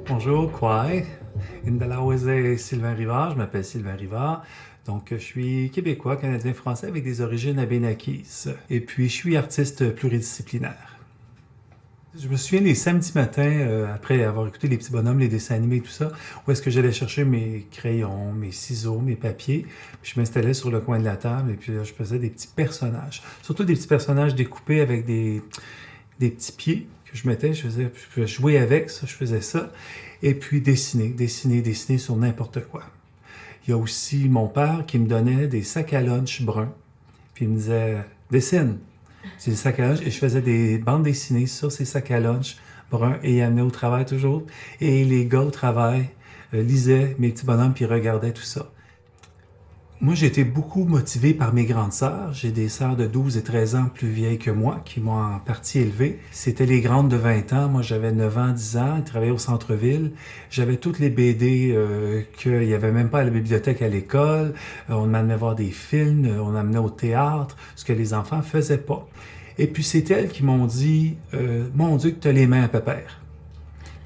Bonjour, Kwai. Indalawese Sylvain Rivard, je m'appelle Sylvain Rivard. Donc, je suis québécois, canadien, français avec des origines abénaquises. Et puis, je suis artiste pluridisciplinaire. Je me souviens les samedis matins, après avoir écouté les petits bonhommes, les dessins animés et tout ça, où est-ce que j'allais chercher mes crayons, mes ciseaux, mes papiers, puis je m'installais sur le coin de la table et puis là, je faisais des petits personnages. Surtout des petits personnages découpés avec des petits pieds que je mettais, je pouvais jouer avec ça, je faisais ça. Et puis dessiner sur n'importe quoi. Il y a aussi mon père qui me donnait des sacs à lunch bruns, puis il me disait « dessine ». C'est des sacs à lunch et je faisais des bandes dessinées sur ces sacs à lunch bruns et ils amenaient au travail toujours. Et les gars au travail lisaient mes petits bonhommes puis regardaient tout ça. Moi, j'ai été beaucoup motivé par mes grandes sœurs. J'ai des sœurs de 12 et 13 ans plus vieilles que moi qui m'ont en partie élevé. C'était les grandes de 20 ans. Moi, j'avais 9 ans, 10 ans. Ils travaillaient au centre-ville. J'avais toutes les BD qu'il n'y avait même pas à la bibliothèque à l'école. On m'amenait voir des films, on m'amenait au théâtre, ce que les enfants faisaient pas. Et puis, c'est elles qui m'ont dit « Mon Dieu, que tu as les mains à pépère ».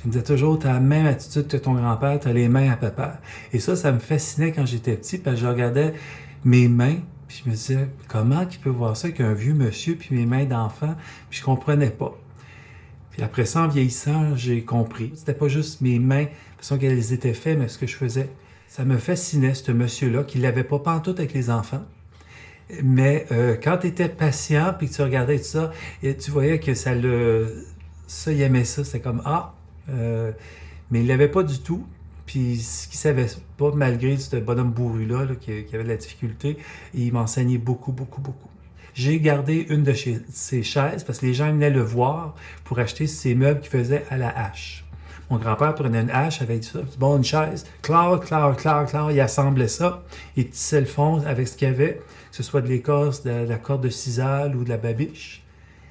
Il me disait toujours, tu as la même attitude que ton grand-père, tu as les mains à pépère. Et ça me fascinait quand j'étais petit, parce que je regardais mes mains, puis je me disais, comment il peut voir ça qu'un vieux monsieur, puis mes mains d'enfant, puis je comprenais pas. Puis après ça, en vieillissant, j'ai compris. C'était pas juste mes mains, de façon qu'elles étaient faites, mais ce que je faisais. Ça me fascinait, ce monsieur-là, qui l'avait pas pantoute avec les enfants. Mais quand tu étais patient, puis que tu regardais tout ça, et tu voyais que ça, il aimait ça. C'était comme, mais il l'avait pas du tout. Puis ce qu'il savait pas, malgré ce bonhomme bourru-là qui avait de la difficulté, il m'enseignait beaucoup, beaucoup, beaucoup. J'ai gardé une de ses chaises parce que les gens venaient le voir pour acheter ses meubles qu'il faisait à la hache. Mon grand-père prenait une hache avec ça, bon, une chaise, clac, il assemblait ça, il tissait le fond avec ce qu'il y avait, que ce soit de l'écorce, de la corde de sisal ou de la babiche.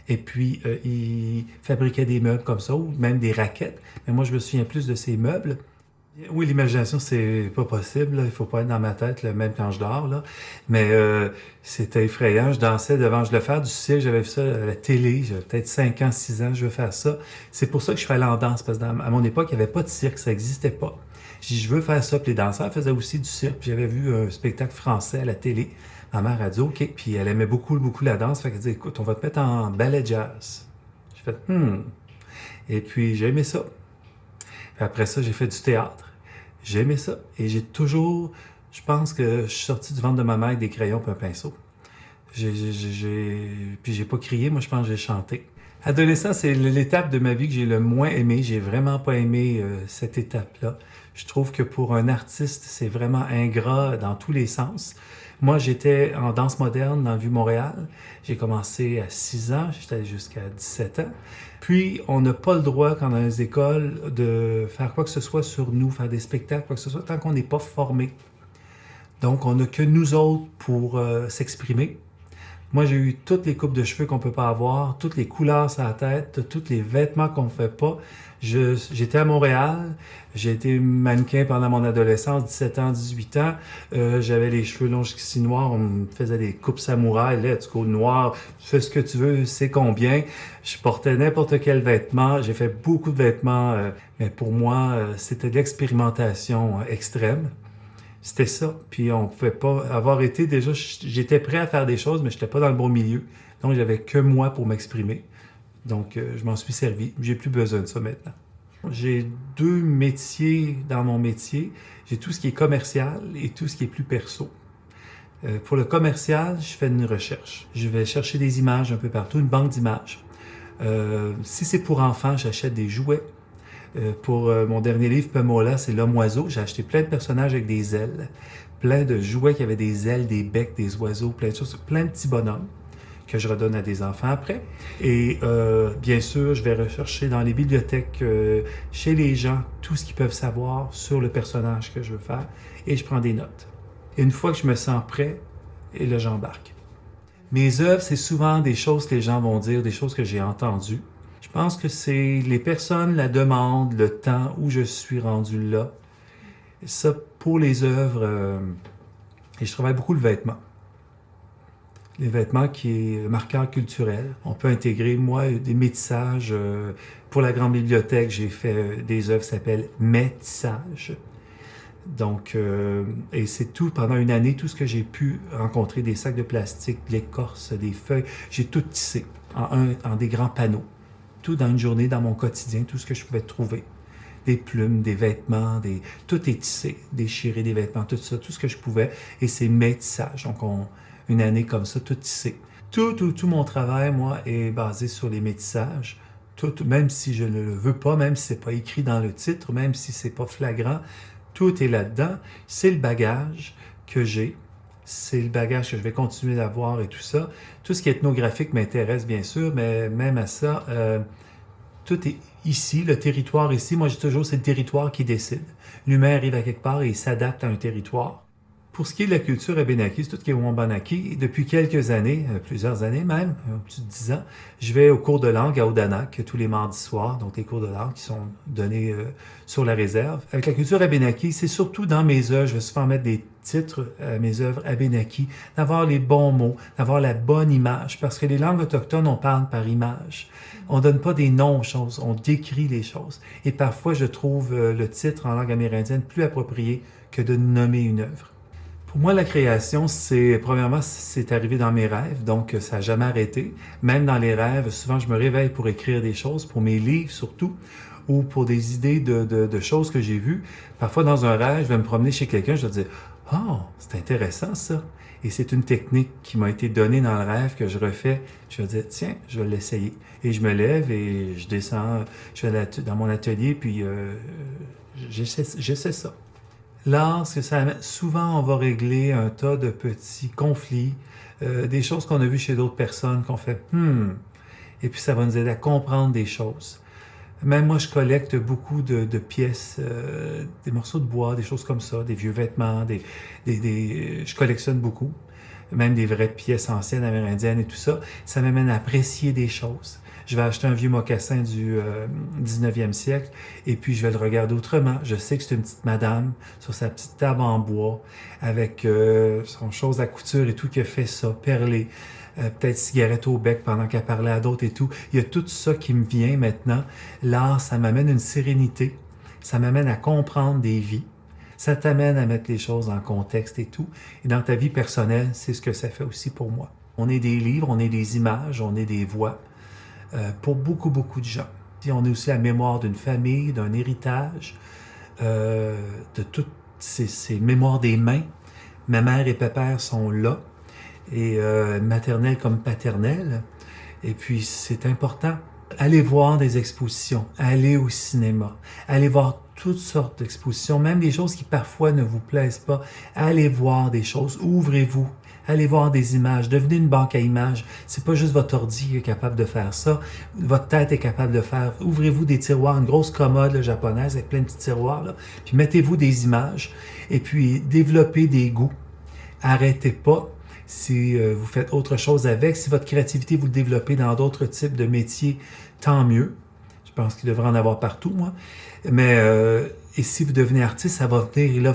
Et puis, il fabriquait des meubles comme ça, ou même des raquettes. Mais moi, je me souviens plus de ces meubles. Oui, l'imagination, c'est pas possible. Là. Il faut pas être dans ma tête, là, même quand je dors. Là. Mais c'était effrayant. Je dansais devant. Je devais faire du cirque. J'avais vu ça à la télé. J'avais peut-être 5 ans, 6 ans. Je veux faire ça. C'est pour ça que je suis allé en danse. Parce qu'à mon époque, il n'y avait pas de cirque. Ça n'existait pas. J'ai dit, je veux faire ça. Puis les danseurs faisaient aussi du cirque. Puis j'avais vu un spectacle français à la télé. Ma mère a dit, OK. Puis elle aimait beaucoup, beaucoup la danse. Fait qu'elle dit, écoute, on va te mettre en ballet jazz. J'ai fait, Et puis j'ai aimé ça. Puis après ça, j'ai fait du théâtre. J'ai aimé ça. Et j'ai toujours, je pense que je suis sorti du ventre de ma mère avec des crayons et un pinceau. Puis j'ai pas crié, moi je pense que j'ai chanté. Adolescent, c'est l'étape de ma vie que j'ai le moins aimé. J'ai vraiment pas aimé cette étape-là. Je trouve que pour un artiste, c'est vraiment ingrat dans tous les sens. Moi, j'étais en danse moderne dans le Vieux-Montréal. J'ai commencé à 6 ans, j'étais allé jusqu'à 17 ans. Puis, on n'a pas le droit, quand dans les écoles, de faire quoi que ce soit sur nous, faire des spectacles, quoi que ce soit, tant qu'on n'est pas formé. Donc, on n'a que nous autres pour s'exprimer. Moi, j'ai eu toutes les coupes de cheveux qu'on peut pas avoir, toutes les couleurs sur la tête, tous les vêtements qu'on ne fait pas. J'étais à Montréal, j'ai été mannequin pendant mon adolescence, 17 ans, 18 ans. J'avais les cheveux longs jusqu'ici noirs, on me faisait des coupes samouraï, let's go noir, fais ce que tu veux, c'est combien. Je portais n'importe quel vêtement, j'ai fait beaucoup de vêtements, mais pour moi, c'était de l'expérimentation extrême. C'était ça. Puis on pouvait pas avoir été déjà, j'étais prêt à faire des choses, mais j'étais pas dans le bon milieu. Donc j'avais que moi pour m'exprimer. Donc je m'en suis servi. J'ai plus besoin de ça maintenant. J'ai 2 métiers dans mon métier. J'ai tout ce qui est commercial et tout ce qui est plus perso. Pour le commercial, je fais une recherche. Je vais chercher des images un peu partout, une banque d'images. Si c'est pour enfants, j'achète des jouets. Pour mon dernier livre, Pamola, c'est l'homme-oiseau. J'ai acheté plein de personnages avec des ailes, plein de jouets qui avaient des ailes, des becs, des oiseaux, plein de choses, plein de petits bonhommes que je redonne à des enfants après. Et bien sûr, je vais rechercher dans les bibliothèques, chez les gens, tout ce qu'ils peuvent savoir sur le personnage que je veux faire et je prends des notes. Et une fois que je me sens prêt, et là, j'embarque. Mes œuvres, c'est souvent des choses que les gens vont dire, des choses que j'ai entendues. Je pense que c'est les personnes, la demande, le temps où je suis rendu là. Ça, pour les œuvres, et je travaille beaucoup le vêtement. Les vêtements qui est le marqueur culturel. On peut intégrer, moi, des métissages. Pour la grande bibliothèque, j'ai fait des œuvres qui s'appellent métissages. Donc, et c'est tout, pendant une année, tout ce que j'ai pu rencontrer, des sacs de plastique, de l'écorce, des feuilles, j'ai tout tissé en des grands panneaux. Tout dans une journée, dans mon quotidien, tout ce que je pouvais trouver. Des plumes, des vêtements, tout est tissé, déchiré des vêtements, tout ça, tout ce que je pouvais. Et c'est métissage. Donc, une année comme ça, tout tissé. Tout mon travail, moi, est basé sur les métissages. Tout, même si je ne le veux pas, même si c'est pas écrit dans le titre, même si c'est pas flagrant, tout est là-dedans. C'est le bagage que j'ai. C'est le bagage que je vais continuer d'avoir et tout ça. Tout ce qui est ethnographique m'intéresse, bien sûr, mais même à ça, tout est ici, le territoire ici. Moi, je dis toujours, c'est le territoire qui décide. L'humain arrive à quelque part et il s'adapte à un territoire. Pour ce qui est de la culture abénaquise, tout ce qui est Wabanaki, depuis quelques années, plusieurs années même, plus de 10 ans, je vais aux cours de langue à Odanak tous les mardis soirs, donc les cours de langue qui sont donnés sur la réserve. Avec la culture abénaki, c'est surtout dans mes œuvres, je vais souvent mettre des titres à mes œuvres abénaki, d'avoir les bons mots, d'avoir la bonne image, parce que les langues autochtones, on parle par image. On donne pas des noms aux choses, on décrit les choses. Et parfois, je trouve le titre en langue amérindienne plus approprié que de nommer une œuvre. Pour moi, la création, premièrement, c'est arrivé dans mes rêves, donc ça n'a jamais arrêté. Même dans les rêves, souvent, je me réveille pour écrire des choses, pour mes livres surtout, ou pour des idées de choses que j'ai vues. Parfois, dans un rêve, je vais me promener chez quelqu'un, je vais dire « Oh, c'est intéressant ça! » Et c'est une technique qui m'a été donnée dans le rêve que je refais. Je vais dire « Tiens, je vais l'essayer. » Et je me lève et je descends, je vais dans mon atelier, puis j'essaie ça. L'art, souvent, on va régler un tas de petits conflits, des choses qu'on a vues chez d'autres personnes, qu'on fait « et puis ça va nous aider à comprendre des choses. Même moi, je collecte beaucoup de pièces, des morceaux de bois, des choses comme ça, des vieux vêtements, je collectionne beaucoup, même des vraies pièces anciennes amérindiennes et tout ça. Ça m'amène à apprécier des choses. Je vais acheter un vieux mocassin du 19e siècle et puis je vais le regarder autrement. Je sais que c'est une petite madame sur sa petite table en bois avec son chose à couture et tout qui a fait ça, perlé. Peut-être cigarette au bec pendant qu'elle parlait à d'autres et tout. Il y a tout ça qui me vient maintenant. L'art, ça m'amène une sérénité. Ça m'amène à comprendre des vies. Ça t'amène à mettre les choses en contexte et tout. Et dans ta vie personnelle, c'est ce que ça fait aussi pour moi. On est des livres, on est des images, on est des voix. Pour beaucoup, beaucoup de gens. Puis on est aussi la mémoire d'une famille, d'un héritage, de toutes ces mémoires des mains. Ma mère et père sont là, et maternelle comme paternelle. Et puis c'est important. Allez voir des expositions, allez au cinéma, allez voir toutes sortes d'expositions, même des choses qui parfois ne vous plaisent pas. Allez voir des choses, ouvrez-vous. Allez voir des images, devenez une banque à images. C'est pas juste votre ordi qui est capable de faire ça. Votre tête est capable de faire. Ouvrez-vous des tiroirs, une grosse commode là, japonaise avec plein de petits tiroirs. Là. Puis mettez-vous des images et puis développez des goûts. Arrêtez pas si vous faites autre chose avec. Si votre créativité, vous le développez dans d'autres types de métiers, tant mieux. Je pense qu'il devrait en avoir partout, moi. Mais et si vous devenez artiste, ça va venir et là,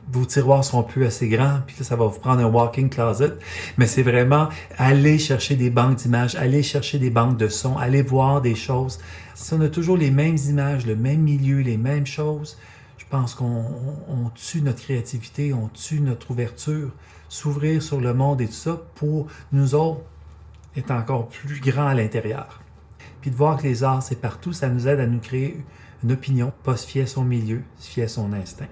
vos tiroirs seront plus assez grands, puis là, ça va vous prendre un walk-in closet. Mais c'est vraiment aller chercher des banques d'images, aller chercher des banques de sons, aller voir des choses. Si on a toujours les mêmes images, le même milieu, les mêmes choses, je pense qu'on tue notre créativité, on tue notre ouverture, s'ouvrir sur le monde et tout ça pour nous autres être encore plus grand à l'intérieur. Puis de voir que les arts, c'est partout, ça nous aide à nous créer une opinion, pas se fier à son milieu, se fier à son instinct.